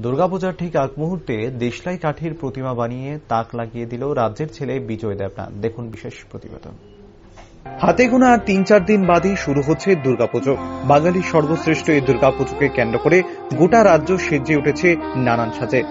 দুর্গাপূজার ঠিক আগ মুহূর্তে দেশলাই কাঠির প্রতিমা বানিয়ে তাক লাগিয়ে দিল রাজ্যের ছেলে বিজয় দেবনাথ। দেখুন বিশেষ প্রতিবেদন। হাতে গোনা আর ৩-৪ দিন বাদেই শুরু হচ্ছে দুর্গাপুজো। বাঙালির সর্বশ্রেষ্ঠ এই দুর্গাপুজোকে কেন্দ্র করে গোটা রাজ্য সেজে উঠেছে নানান সাজে।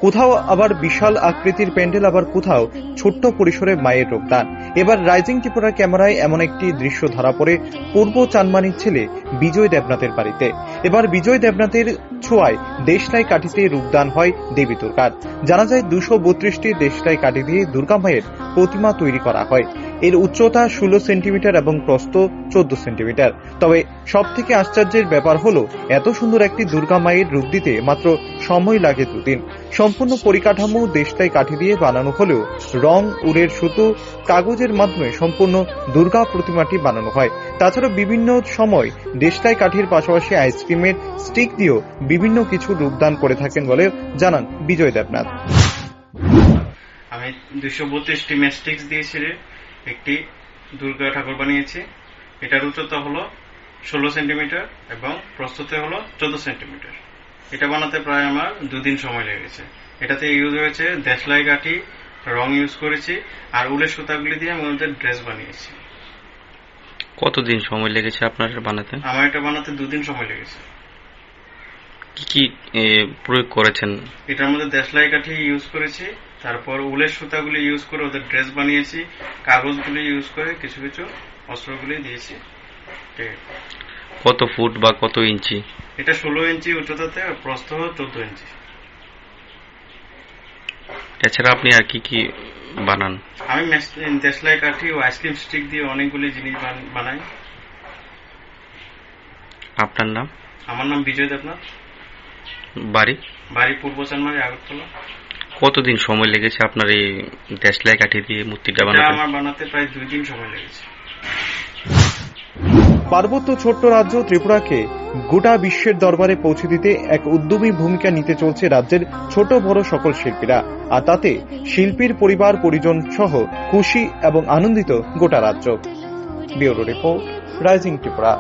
কোথাও আবার বিশাল আকৃতির প্যান্ডেল, আবার কোথাও ছোট্ট পরিসরে মায়ের রূপদান। এবার রাইজিং ত্রিপুরার ক্যামেরায় এমন একটি দৃশ্য ধরা পড়ে পূর্ব চানমানির ছেলে বিজয় দেবনাথের বাড়িতে। এবার বিজয় দেবনাথের ছোঁয়ায় দেশলাই কাঠিতে রূপদান হয় দেবী দুর্গার। জানা যায় ২৩২টি দেশলাই কাঠি দিয়ে দুর্গা মায়ের প্রতিমা তৈরি করা হয়। এর উচ্চতা ১৬ সেন্টিমিটার এবং প্রস্থ ১৪ সেন্টিমিটার। তবে সব থেকে আশ্চর্যের ব্যাপার হলো এত সুন্দর একটি দুর্গা মায়ের রূপ দিতে মাত্র সময় লাগে ২ দিন। সম্পূর্ণ পরিকাঠামো দেশলাই কাঠি দিয়ে বানানো হলেও রং, উলের সুতো, কাগজের মাধ্যমে সম্পূর্ণ দুর্গা প্রতিমাটি বানানো হয়। তাছাড়া বিভিন্ন সময় দেশলাই কাঠির পাশাপাশি আইসক্রিমের স্টিক দিয়েও বিভিন্ন কিছু রূপদান করে থাকেন বলে জানান বিজয় দেবনাথ। আমি ২৩২টি ম্যাস্টিক্স দিয়েছি একটি দুর্গা ঠাকুর বানিয়েছি। এটার উচ্চতা হলো ১৬ সেন্টিমিটার এবং প্রস্থতা হলো ১৪ সেন্টিমিটার। এটা বানাতে প্রায় আমার ২ দিন সময় লেগেছে। এটাতে ইউজ হয়েছে দেশলাই কাঠি, রং ইউজ করেছি আর উলের সুতাগুলি দিয়ে আমি ওদের ড্রেস বানিয়েছি। কতদিন সময় লেগেছে আপনার বানাতে? আমার এটা বানাতে ২ দিন সময় লেগেছে। কি কি প্রয়োগ করেছেন? এটার মধ্যে দেশলাই কাঠি ইউজ করেছি, তারপর উলের সুতাগুলি ইউজ করে ওদের ড্রেস বানিয়েছি, কাগজগুলি ইউজ করে কিছু কিছু অস্ত্রগুলি দিয়েছি। কত ফুট বা কত ইঞ্চি? এটা ১৬ ইঞ্চি উচ্চতাতে আর প্রস্থ ১৪ ইঞ্চি। এছাড়া আপনি আর কি কি বানান? আমি দেশলাই কাঠি ও আইসক্রিম স্টিক দিয়ে অনেকগুলি জিনিস বানাই। আপনার নাম? আমার নাম বিজয় দেবনাথ। বাড়ি পূর্ব চানমারি, আগরতলা। কতদিন সময় লেগেছে আপনার এই দেশলাই কাঠি দিয়ে মূর্তিটা বানাতে? আমার বানাতে প্রায় ২ দিন সময় লেগেছে। পার্বত্য ছোট্ট রাজ্য ত্রিপুরাকে গোটা বিশ্বের দরবারে পৌঁছে দিতে এক উদ্যমী ভূমিকা নিতে চলছে রাজ্যের ছোট বড় সকল শিল্পীরা। আর তাতে শিল্পীর পরিবার পরিজন সহ খুশি এবং আনন্দিত গোটা রাজ্য। Bureau report, rising Tripura.